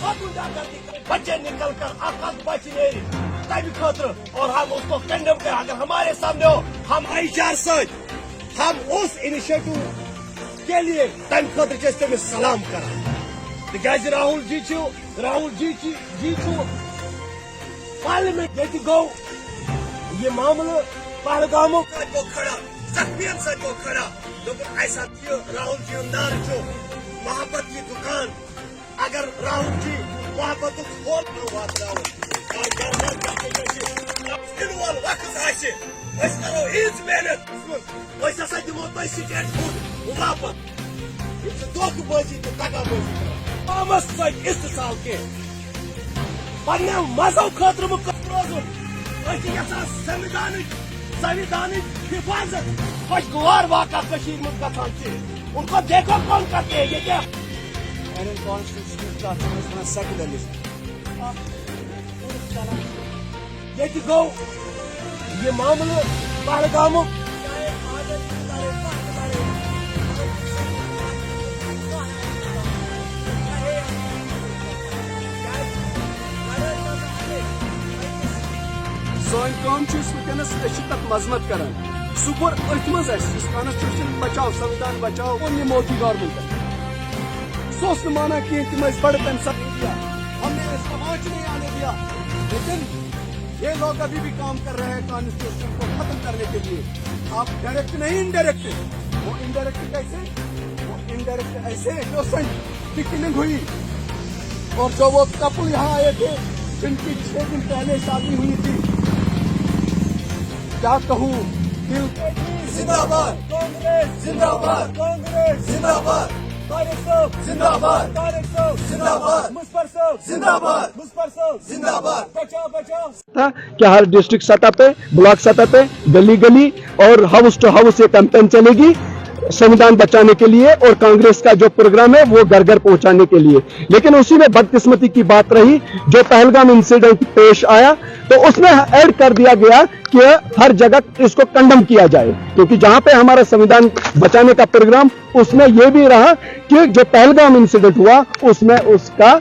बच्चे निकल कर आकाश बच नहीं तभी खतर और हम उसको कंडेम कर अगर हमारे सामने हो हम आईचार सच हम उस इनिशिएटिव के लिए तम खतर में सलाम करा राहुल जी पार्लियामेंट ये गो ये मामला पहलगामों का जो खड़ा जख्मियत से जो खड़ा लेकिन ऐसा राहुल जी अंदर जो मोहब्बत की दुकान अगर राहुल जी मोहब्बत खोल करो ईज मेहनत दिमो तुम स्टेट फूड वापस धोखबाजी तो दगाबाजी पामस इस्तेसाल के पन्ने मजहब खतर रोजुन संविधानिक हिफाजत खुशगवार वाक़ा कशीर में गसान उनको देखो कौन करते हैं ये क्या ये गो ये मामला पहलगामों सोन काम वनस तथ मजमत कर सह कोर कॉन्स्टिट्यूशन बचाओ संविधान बचाओ वो मोदी गवर्नमेंट सह माना कह तम बड़े तम सब दिया हमने इसका आँच नहीं आने दिया लेकिन ये लोग अभी भी काम कर रहे हैं कॉन्स्टिट्यूशन को खत्म करने के लिए आप डायरेक्ट नहीं इनडायरेक्ट वो इनडायरेक्ट कैसे वो इनडायरेक्ट ऐसे इनोसेंट की किलिंग हुई और जो वो कपल यहाँ आए थे जिनकी 6 दिन पहले शादी हुई थी क्या कहूँ जिंदाबाद कांग्रेस जिंदाबाद कांग्रेस जिंदाबाद जिंदाबाद जिंदाबाद मुस्पर जिंदाबाद मुस्पर जिंदाबाद बचाओ बचाओ कि हर डिस्ट्रिक्ट सतह पे ब्लॉक सतह पे गली गली और हाउस टू हाउस ये कैंपेन चलेगी संविधान बचाने के लिए और कांग्रेस का जो प्रोग्राम है वो घर घर पहुंचाने के लिए। लेकिन उसी में बदकिस्मती की बात रही जो पहलगाम इंसिडेंट पेश आया तो उसमें ऐड कर दिया गया कि हर जगह इसको कंडम किया जाए क्योंकि जहां पे हमारा संविधान बचाने का प्रोग्राम उसमें यह भी रहा कि जो पहलगाम इंसिडेंट हुआ उसमें उसका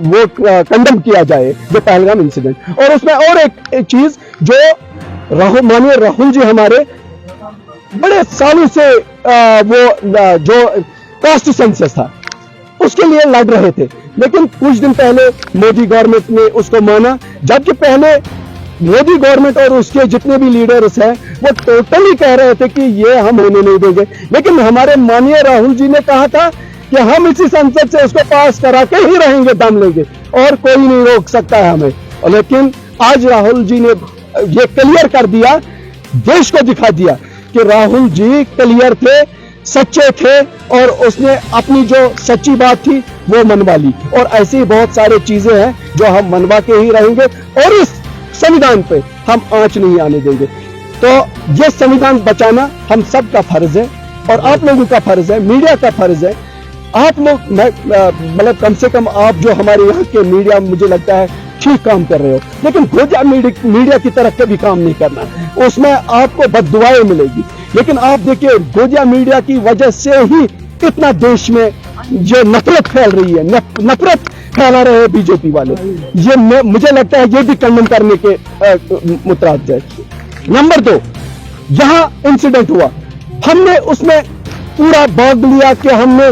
वो कंडम किया जाए जो पहलगाम इंसिडेंट। और उसमें और एक चीज जो माननीय राहुल जी हमारे बड़े सालों से वो जो कास्ट सेंसस था उसके लिए लड़ रहे थे लेकिन कुछ दिन पहले मोदी गवर्नमेंट ने उसको माना जबकि पहले मोदी गवर्नमेंट और उसके जितने भी लीडर्स हैं वो टोटली कह रहे थे कि ये हम होने नहीं देंगे। लेकिन हमारे माननीय राहुल जी ने कहा था कि हम इसी संसद से उसको पास करा के ही रहेंगे दम लेंगे और कोई नहीं रोक सकता है हमें। लेकिन आज राहुल जी ने ये क्लियर कर दिया देश को दिखा दिया कि राहुल जी क्लियर थे सच्चे थे और उसने अपनी जो सच्ची बात थी वो मनवा ली और ऐसी बहुत सारी चीजें हैं जो हम मनवा के ही रहेंगे और इस संविधान पे हम आंच नहीं आने देंगे। तो ये संविधान बचाना हम सब का फर्ज है और आप लोगों का फर्ज है मीडिया का फर्ज है। आप लोग मतलब कम से कम आप जो हमारे यहाँ के मीडिया मुझे लगता है ठीक काम कर रहे हो लेकिन गोदिया मीडिया की तरफ कभी काम नहीं करना उसमें आपको बददुआएं मिलेगी। लेकिन आप देखिए गोदिया मीडिया की वजह से ही इतना देश में जो नफरत फैल रही है नफरत फैला रहे हैं बीजेपी वाले ये मुझे लगता है ये भी कंडम करने के मुतराद है। नंबर 2 यहाँ इंसिडेंट हुआ हमने उसमें पूरा भाग लिया कि हमने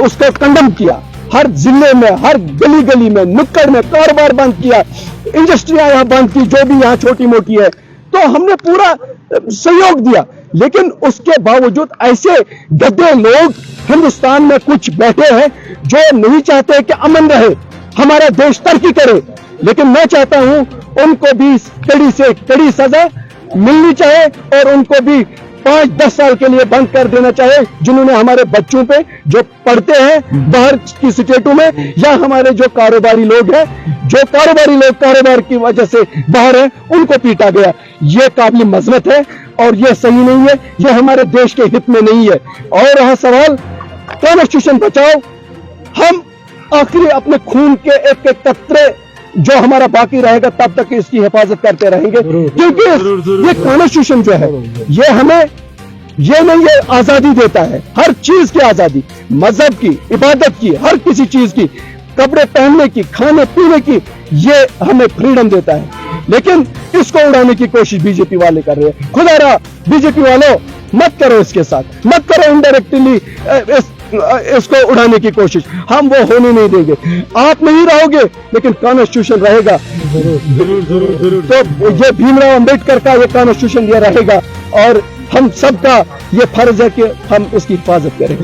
उसको कंडम किया हर जिले में हर गली गली में नुक्कड़ में कारोबार बंद किया इंडस्ट्रियां यहाँ बंद की जो भी यहाँ छोटी मोटी है तो हमने पूरा सहयोग दिया। लेकिन उसके बावजूद ऐसे गद्दे लोग हिंदुस्तान में कुछ बैठे हैं जो नहीं चाहते कि अमन रहे हमारा देश तरक्की करे। लेकिन मैं चाहता हूं उनको भी कड़ी से कड़ी सजा मिलनी चाहिए और उनको भी 5-10 साल के लिए बंद कर देना चाहिए जिन्होंने हमारे बच्चों पे जो पढ़ते हैं बाहर की स्टेटों में या हमारे जो कारोबारी लोग हैं जो कारोबारी लोग कारोबार की वजह से बाहर हैं उनको पीटा गया। ये काबिल मजमत है और ये सही नहीं है ये हमारे देश के हित में नहीं है। और रहा सवाल कॉन्स्टिट्यूशन बचाओ हम आखिरी अपने खून के एक एक कतरे जो हमारा बाकी रहेगा तब तक इसकी हिफाजत करते रहेंगे क्योंकि ये कॉन्स्टिट्यूशन जो है ये हमें ये नहीं ये आजादी देता है हर चीज की आजादी मजहब की इबादत की हर किसी चीज की कपड़े पहनने की, खाने पीने की, ये हमें फ्रीडम देता है। लेकिन इसको उड़ाने की कोशिश बीजेपी वाले कर रहे हैं। खुदारा बीजेपी वालों, मत करो इसके साथ, मत करो इनडायरेक्टली इसको उड़ाने की कोशिश, हम वो होने नहीं देंगे। आप नहीं रहोगे लेकिन कॉन्स्टिट्यूशन रहेगा। तो ये भीमराव अंबेडकर का ये कॉन्स्टिट्यूशन ये रहेगा और हम सबका ये फर्ज है कि हम इसकी हिफाजत करें।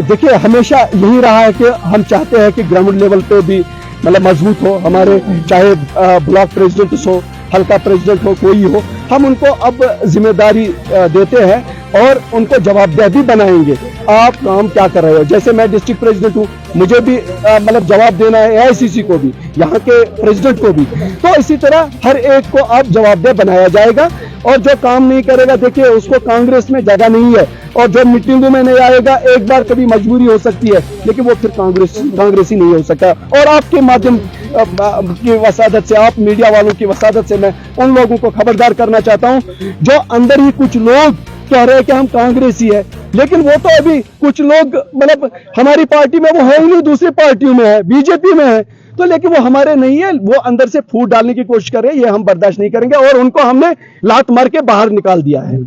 देखिए हमेशा यही रहा है कि हम चाहते हैं कि ग्राउंड लेवल पे भी मतलब मजबूत हो हमारे, चाहे ब्लॉक प्रेसिडेंट हो, हल्का प्रेसिडेंट हो, कोई हो, हम उनको अब जिम्मेदारी देते हैं और उनको जवाबदेह भी बनाएंगे। आप काम क्या कर रहे हो? जैसे मैं डिस्ट्रिक्ट प्रेसिडेंट हूँ, मुझे भी मतलब जवाब देना है, एआईसीसी को भी, यहाँ के प्रेसिडेंट को भी। तो इसी तरह हर एक को आप जवाबदेह बनाया जाएगा और जो काम नहीं करेगा, देखिए उसको कांग्रेस में जगह नहीं है और जो मीटिंगों में नहीं आएगा, एक बार कभी मजबूरी हो सकती है लेकिन वो फिर कांग्रेसी नहीं हो सकता। और आपके माध्यम की वसादत से, आप मीडिया वालों की वसादत से मैं उन लोगों को खबरदार करना चाहता हूं जो अंदर ही कुछ लोग कह रहे हैं कि हम कांग्रेसी है, लेकिन वो तो अभी कुछ लोग मतलब हमारी पार्टी में वो है ही नहीं, दूसरी पार्टियों में है, बीजेपी में है, तो लेकिन वो हमारे नहीं है, वो अंदर से फूट डालने की कोशिश कर रहे हैं। ये हम बर्दाश्त नहीं करेंगे और उनको हमने लात मार के बाहर निकाल दिया है।